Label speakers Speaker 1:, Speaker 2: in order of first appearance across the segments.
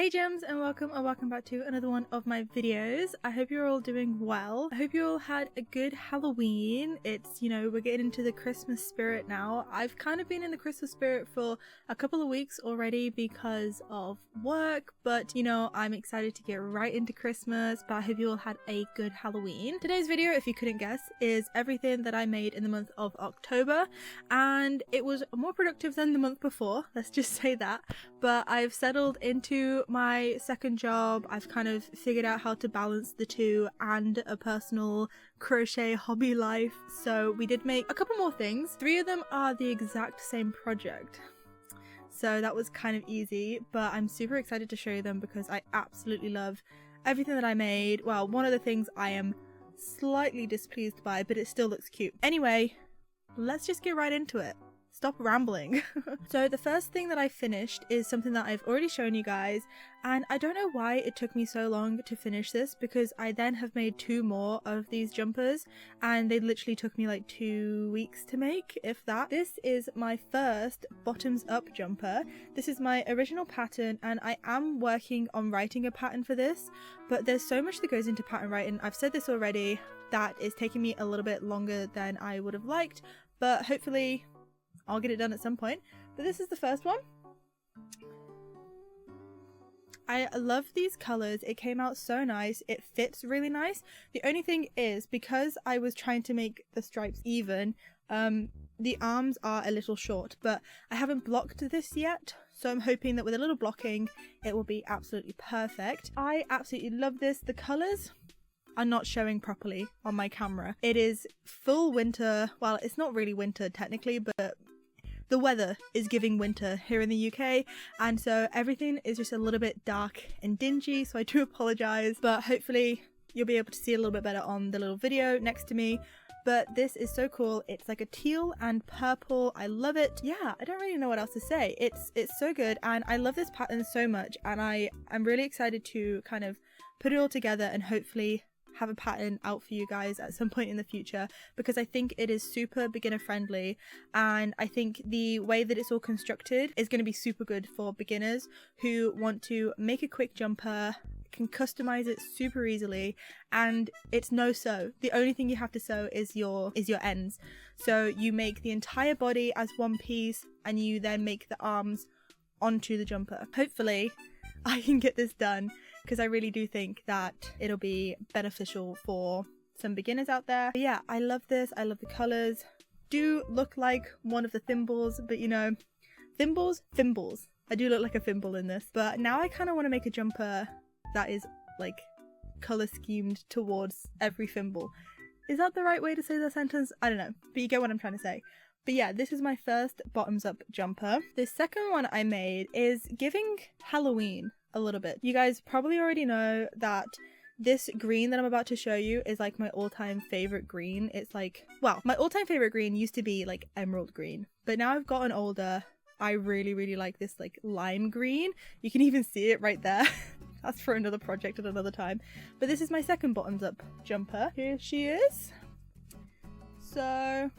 Speaker 1: Hey gems, and welcome back to another one of my videos. I hope you're all doing well. I hope you all had a good Halloween. It's, we're getting into the Christmas spirit now. I've kind of been in the Christmas spirit for a couple of weeks already because of work, but I'm excited to get right into Christmas. But I hope you all had a good Halloween. Today's video, if you couldn't guess, is everything that I made in the month of October, and it was more productive than the month before, let's just say that. But I've settled into my second job. I've kind of figured out how to balance the two and a personal crochet hobby life. So we did make a couple more things. 3 of them are the exact same project. So that was kind of easy, but I'm super excited to show you them because I absolutely love everything that I made. Well, one of the things I am slightly displeased by, but it still looks cute. Anyway, let's just get right into it. Stop rambling. So the first thing that I finished is something that I've already shown you guys, and I don't know why it took me so long to finish this because I then have made 2 more of these jumpers and they literally took me like 2 weeks to make, if that. This is my first bottoms up jumper. This is my original pattern and I am working on writing a pattern for this, but there's so much that goes into pattern writing. I've said this already, that is taking me a little bit longer than I would have liked, but hopefully I'll get it done at some point. But this is the first one. I love these colors. It came out so nice. It fits really nice. The only thing is, because I was trying to make the stripes even, the arms are a little short, but I haven't blocked this yet, so I'm hoping that with a little blocking it will be absolutely perfect. I absolutely love this. The colors are not showing properly on my camera. It is full winter. Well, it's not really winter technically, but the weather is giving winter here in the UK, and so everything is just a little bit dark and dingy, so I do apologize, but hopefully you'll be able to see a little bit better on the little video next to me. But this is so cool. It's like a teal and purple. I love it. Yeah, I don't really know what else to say. It's so good, and I love this pattern so much, and I'm really excited to kind of put it all together and hopefully have a pattern out for you guys at some point in the future, because I think it is super beginner friendly, and I think the way that it's all constructed is going to be super good for beginners who want to make a quick jumper, can customize it super easily, and it's no sew. The only thing you have to sew is your ends. So you make the entire body as one piece and you then make the arms onto the jumper. Hopefully I can get this done, because I really do think that it'll be beneficial for some beginners out there. But yeah, I love this. I love the colors. Do look like one of the thimbles, but thimbles. I do look like a thimble in this. But now I kind of want to make a jumper that is like color schemed towards every thimble. Is that the right way to say the sentence? I don't know, but you get what I'm trying to say. But yeah, this is my first bottoms up jumper. The second one I made is giving Halloween a little bit. You guys probably already know that this green that I'm about to show you is like my all-time favorite green. It's like, well, my all-time favorite green used to be like emerald green, but now I've gotten older, I really like this like lime green. You can even see it right there. That's for another project at another time. But this is my second bottoms up jumper. Here she is. So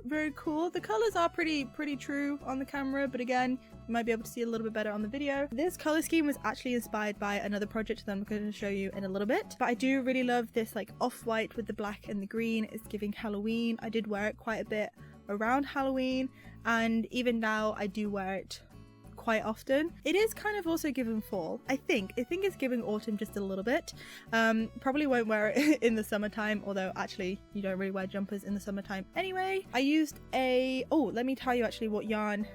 Speaker 1: very cool. The colors are pretty true on the camera, but again, you might be able to see a little bit better on the video. This color scheme was actually inspired by another project that I'm going to show you in a little bit, but I do really love this like off-white with the black and the green. It's giving Halloween. I did wear it quite a bit around Halloween, and even now I do wear it quite often. It is kind of also giving fall. I think it's giving autumn just a little bit. Probably won't wear it in the summertime, although actually you don't really wear jumpers in the summertime anyway. I used let me tell you actually what yarn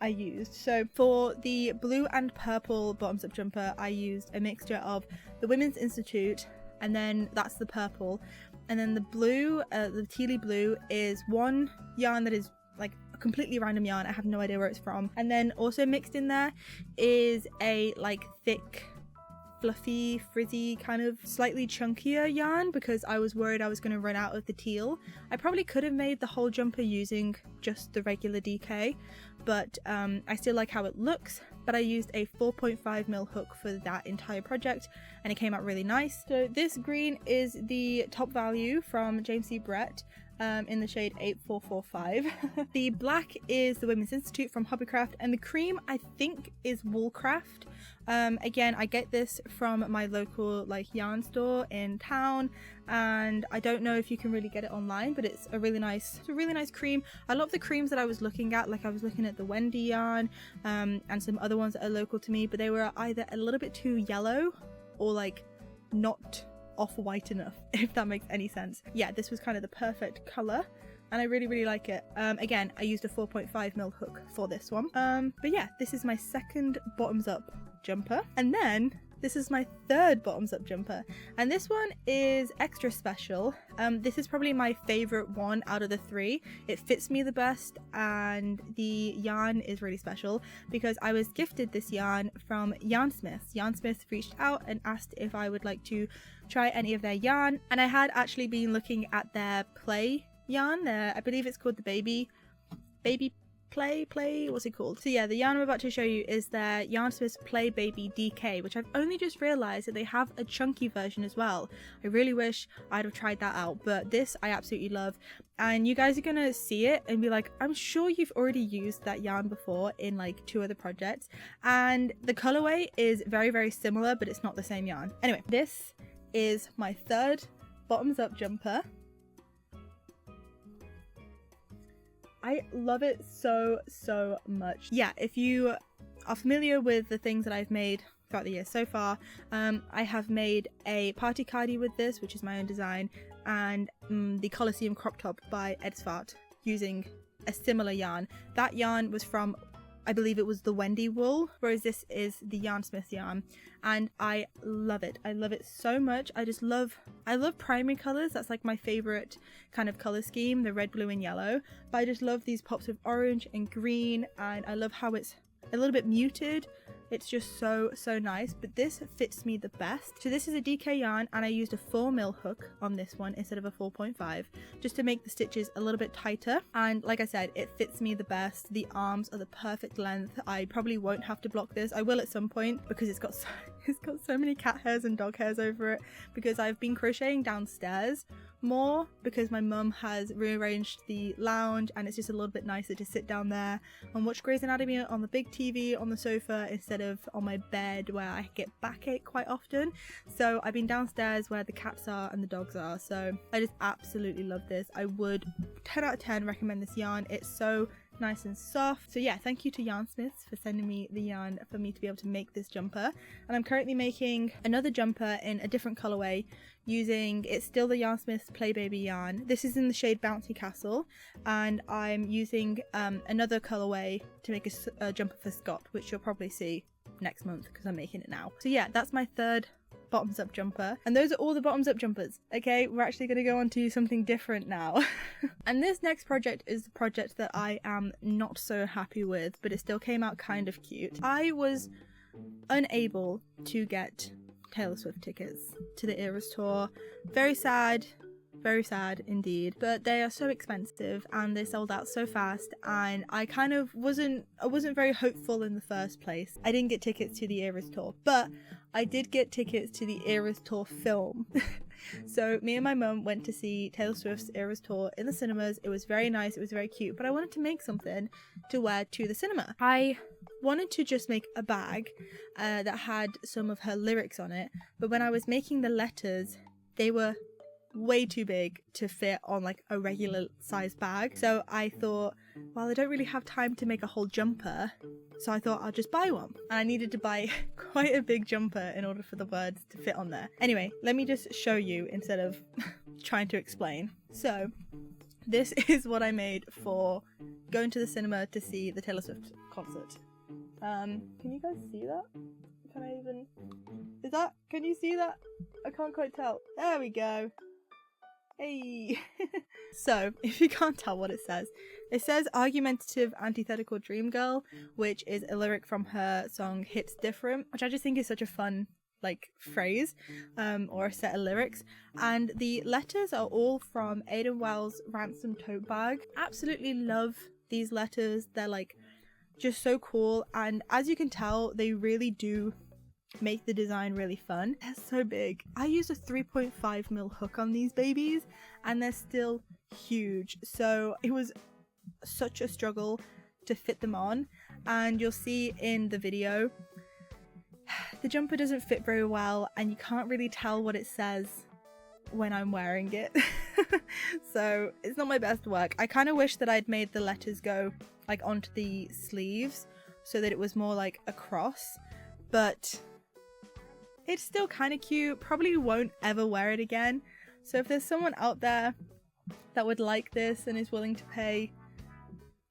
Speaker 1: I used. So for the blue and purple bottoms up jumper, I used a mixture of the Women's Institute, and then that's the purple, and then the blue, the tealy blue, is one yarn that is like a completely random yarn. I have no idea where it's from. And then also mixed in there is a like thick, fluffy, frizzy, kind of slightly chunkier yarn, because I was worried I was going to run out of the teal. I probably could have made the whole jumper using just the regular DK, but I still like how it looks. But I used a 4.5mm hook for that entire project, and it came out really nice. So this green is the top value from James C. Brett, in the shade 8445. The black is the Women's Institute from Hobbycraft, and the cream I think is Woolcraft. Again, I get this from my local like yarn store in town, and I don't know if you can really get it online, but it's a really nice cream. I love the creams that I was looking at, like I was looking at the Wendy yarn and some other ones that are local to me, but they were either a little bit too yellow or like not off-white enough, if that makes any sense. Yeah, this was kind of the perfect color, and I really like it. Again, I used a 4.5mm hook for this one. But yeah, this is my second bottoms up jumper, and then this is my third bottoms up jumper, and this one is extra special. This is probably my favorite one out of the three. It fits me the best, and the yarn is really special because I was gifted this yarn from Yarnsmiths. Yarnsmiths reached out and asked if I would like to try any of their yarn, and I had actually been looking at their play yarn. I believe it's called the baby play, what's it called? So yeah, the yarn I'm about to show you is their Yarnsmiths Play Baby DK, which I've only just realized that they have a chunky version as well. I really wish I'd have tried that out, but this I absolutely love, and you guys are gonna see it and be like, I'm sure you've already used that yarn before in like 2 other projects, and the colorway is very similar, but it's not the same yarn. Anyway, this is my third bottoms up jumper. I love it so much. Yeah, if you are familiar with the things that I've made throughout the year so far, I have made a party cardie with this, which is my own design, and the Colosseum crop top by Edsvart using a similar yarn. That yarn was from, I believe it was the Wendy wool, whereas this is the Yarnsmith yarn, and I love it. I love it so much. I love primary colors. That's like my favorite kind of color scheme, the red, blue and yellow, but I just love these pops of orange and green, and I love how it's a little bit muted. It's just so nice, but this fits me the best. So this is a DK yarn, and I used a 4mm hook on this one instead of a 4.5, just to make the stitches a little bit tighter, and like I said, it fits me the best. The arms are the perfect length. I probably won't have to block this. I will at some point, because it's got so many cat hairs and dog hairs over it, because I've been crocheting downstairs more because my mum has rearranged the lounge, and it's just a little bit nicer to sit down there and watch Grey's Anatomy on the big TV on the sofa instead of on my bed where I get backache quite often. So I've been downstairs where the cats are and the dogs are, so I just absolutely love this. I would 10 out of 10 recommend this yarn. It's so nice and soft. So yeah, thank you to Yarnsmiths for sending me the yarn for me to be able to make this jumper, and I'm currently making another jumper in a different colorway using, it's still the Yarnsmiths Play Baby yarn. This is in the shade Bouncy Castle, and I'm using another colorway to make a jumper for Scott, which you'll probably see next month because I'm making it now. So yeah, that's my third bottoms up jumper, and those are all the bottoms up jumpers. Okay, we're actually going to go on to something different now. And this next project is the project that I am not so happy with, but it still came out kind of cute. I was unable to get Taylor Swift tickets to the Eras tour. Very sad indeed, but they are so expensive and they sold out so fast, and I kind of wasn't very hopeful in the first place. I didn't get tickets to the Eras tour, but I did get tickets to the Eras tour film. So me and my mum went to see Taylor Swift's Eras tour in the cinemas. It was very nice, it was very cute, but I wanted to make something to wear to the cinema. I wanted to just make a bag that had some of her lyrics on it, but when I was making the letters, they were way too big to fit on like a regular size bag. So I thought, well, I don't really have time to make a whole jumper, so I thought I'll just buy one, and I needed to buy quite a big jumper in order for the words to fit on there. Anyway, let me just show you instead of trying to explain. So this is what I made for going to the cinema to see the Taylor Swift concert. Can you guys see that? Can you see that? I can't quite tell. There we go. Hey! So, if you can't tell what it says argumentative antithetical dream girl, which is a lyric from her song Hits Different, which I just think is such a fun like phrase or a set of lyrics, and the letters are all from Aidan Wells' Ransom tote bag. Absolutely love these letters. They're like just so cool, and as you can tell, they really do make the design really fun. They're so big. I used a 3.5mm hook on these babies and they're still huge, so it was such a struggle to fit them on, and you'll see in the video the jumper doesn't fit very well and you can't really tell what it says when I'm wearing it. So it's not my best work. I kind of wish that I'd made the letters go like onto the sleeves so that it was more like a cross, but it's still kind of cute. Probably won't ever wear it again. So if there's someone out there that would like this and is willing to pay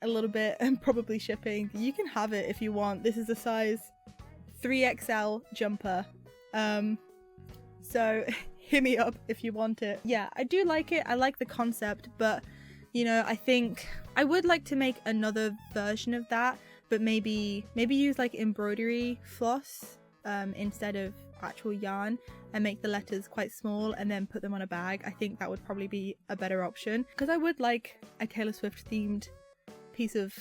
Speaker 1: a little bit and probably shipping, you can have it if you want. This is a size 3XL jumper. So hit me up if you want it. Yeah, I do like it. I like the concept, but you know, I think I would like to make another version of that, but maybe use like embroidery floss instead of actual yarn, and make the letters quite small and then put them on a bag. I think that would probably be a better option, because I would like a Taylor Swift themed piece of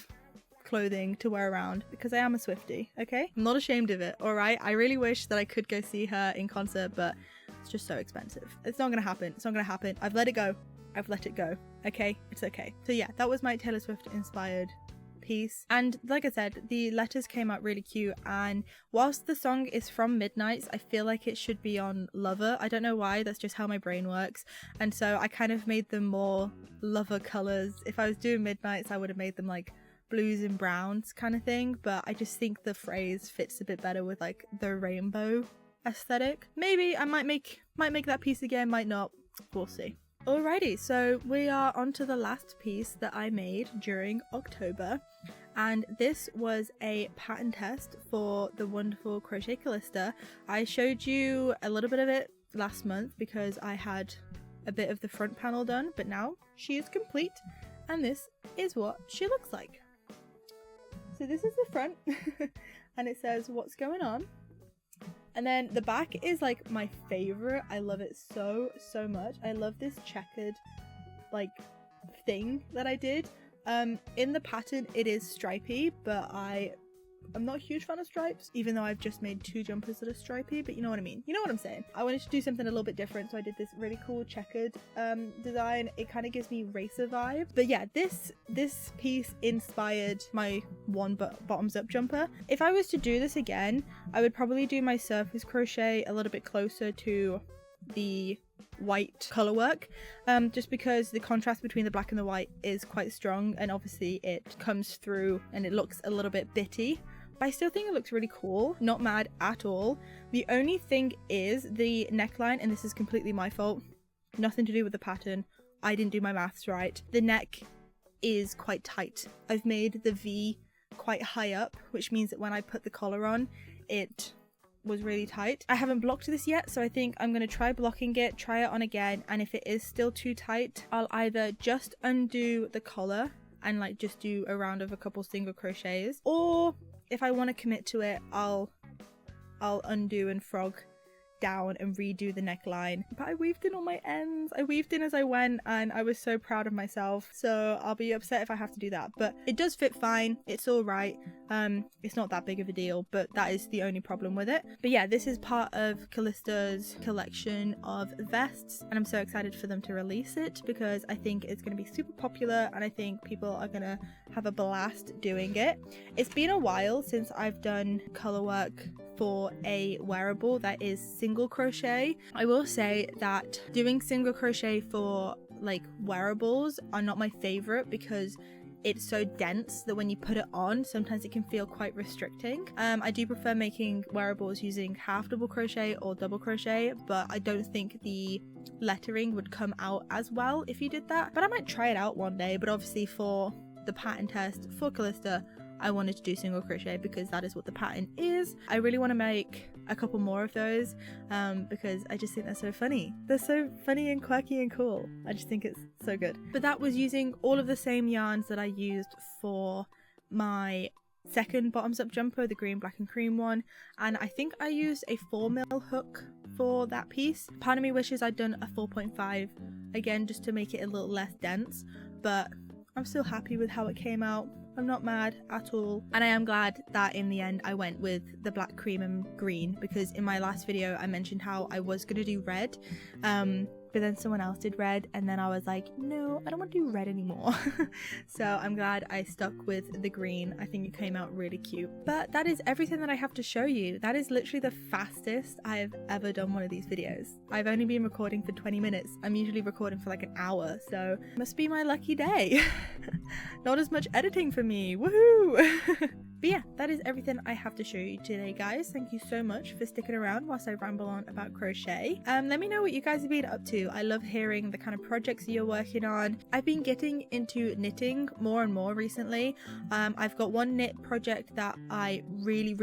Speaker 1: clothing to wear around, because I am a Swiftie, okay? I'm not ashamed of it, alright? I really wish that I could go see her in concert, but it's just so expensive. It's not gonna happen. It's not gonna happen. I've let it go. I've let it go. Okay? It's okay. So yeah, that was my Taylor Swift inspired piece. And like I said, the letters came out really cute, and whilst the song is from Midnights, I feel like it should be on Lover. I don't know why, that's just how my brain works. And so I kind of made them more Lover colors. If I was doing Midnights, I would have made them like blues and browns kind of thing, but I just think the phrase fits a bit better with like the rainbow aesthetic. Maybe I might make that piece again, might not, we'll see. Alrighty, so we are on to the last piece that I made during October, and this was a pattern test for the wonderful Crochet Callista. I showed you a little bit of it last month because I had a bit of the front panel done, but now she is complete and this is what she looks like. So this is the front and it says what's going on. And then the back is like my favorite. I love it so much. I love this checkered like thing that I did. In the pattern it is stripy, but I'm not a huge fan of stripes, even though I've just made 2 jumpers that are stripy, but you know what I mean. You know what I'm saying. I wanted to do something a little bit different, so I did this really cool checkered design. It kind of gives me racer vibe. But yeah, this piece inspired my bottoms up jumper. If I was to do this again, I would probably do my surface crochet a little bit closer to the white color work, just because the contrast between the black and the white is quite strong, and obviously it comes through and it looks a little bit bitty, but I still think it looks really cool. Not mad at all. The only thing is the neckline, and this is completely my fault, nothing to do with the pattern. I didn't do my maths right. The neck is quite tight. I've made the V quite high up, which means that when I put the collar on, it was really tight. I haven't blocked this yet, so I think I'm gonna try blocking it, try it on again, and if it is still too tight, I'll either just undo the collar and like just do a round of a couple single crochets, or if I want to commit to it, I'll undo and frog down and redo the neckline. But I weaved in all my ends. I weaved in as I went and I was so proud of myself, so I'll be upset if I have to do that, but it does fit fine. It's all right. It's not that big of a deal, but that is the only problem with it. But yeah, this is part of Callista's collection of vests, and I'm so excited for them to release it because I think it's going to be super popular and I think people are going to have a blast doing it. It's been a while since I've done color work for a wearable that is single crochet. I will say that doing single crochet for like wearables are not my favorite because it's so dense that when you put it on, sometimes it can feel quite restricting. I do prefer making wearables using half double crochet or double crochet, but I don't think the lettering would come out as well if you did that. But I might try it out one day. But obviously for the pattern test for Callista, I wanted to do single crochet because that is what the pattern is. I really want to make a couple more of those because I just think they're so funny. They're so funny and quirky and cool. I just think it's so good. But that was using all of the same yarns that I used for my second bottoms up jumper, the green, black and cream one, and I think I used a 4mm hook for that piece. Part of me wishes I'd done a 4.5 again just to make it a little less dense, but I'm still happy with how it came out. I'm not mad at all. And I am glad that in the end I went with the black cream and green, because in my last video I mentioned how I was gonna do red, but then someone else did red, and then I was like, no, I don't want to do red anymore. So I'm glad I stuck with the green. I think it came out really cute. But that is everything that I have to show you. That is literally the fastest I've ever done one of these videos. I've only been recording for 20 minutes. I'm usually recording for like an hour, so must be my lucky day. Not as much editing for me, woohoo! But yeah, that is everything I have to show you today, guys. Thank you so much for sticking around whilst I ramble on about crochet. Let me know what you guys have been up to. I love hearing the kind of projects you're working on. I've been getting into knitting more and more recently. I've got one knit project that I really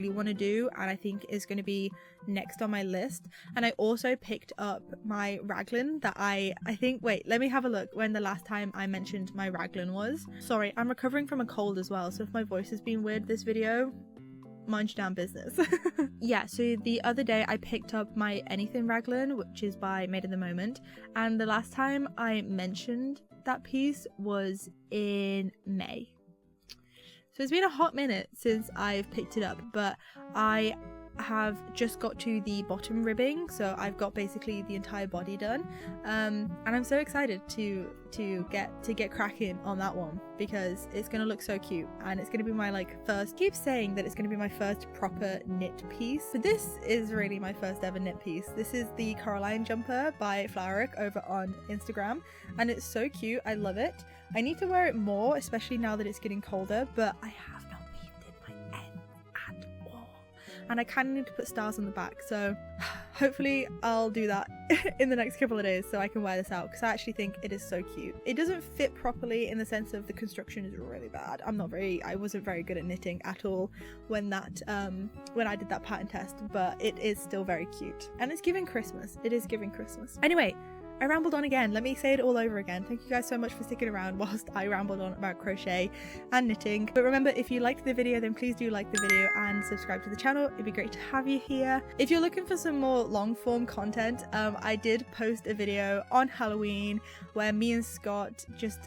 Speaker 1: want to do, and I think is going to be next on my list. And I also picked up my raglan that I think, wait, let me have a look when the last time I mentioned my raglan was. Sorry, I'm recovering from a cold as well, so if my voice has been weird this video, mind your damn business. Yeah, so the other day I picked up my anything raglan, which is by Made in the Moment, and the last time I mentioned that piece was in May. So it's been a hot minute since I've picked it up, but I have just got to the bottom ribbing, so I've got basically the entire body done, and I'm so excited to get cracking on that one, because it's gonna look so cute, and it's gonna be my first, keep saying that it's gonna be my first proper knit piece, but this is really my first ever knit piece. This is the Coraline jumper by Flowerick over on Instagram, and it's so cute. I love it. I need to wear it more, especially now that it's getting colder, but I have not weaved in my end at all, and I kind of need to put stars on the back, so hopefully I'll do that in the next couple of days so I can wear this out, because I actually think it is so cute. It doesn't fit properly in the sense of the construction is really bad. I wasn't very good at knitting at all when I did that pattern test, but it is still very cute, and it's giving Christmas. It is giving Christmas. Anyway, I rambled on again. Let me say it all over again. Thank you guys so much for sticking around whilst I rambled on about crochet and knitting. But remember, if you liked the video, then please do like the video and subscribe to the channel. It'd be great to have you here. If you're looking for some more long form content, I did post a video on Halloween where me and Scott just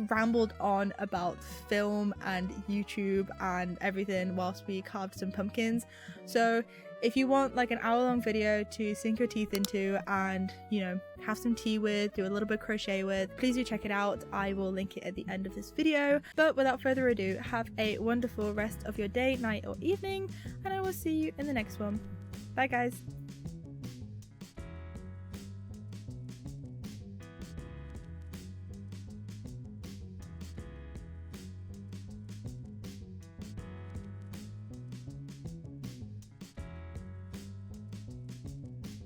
Speaker 1: rambled on about film and YouTube and everything whilst we carved some pumpkins. So if you want an hour-long video to sink your teeth into and, you know, have some tea with, do a little bit of crochet with, please do check it out. I will link it at the end of this video. But without further ado, have a wonderful rest of your day, night, or evening, and I will see you in the next one. Bye, guys.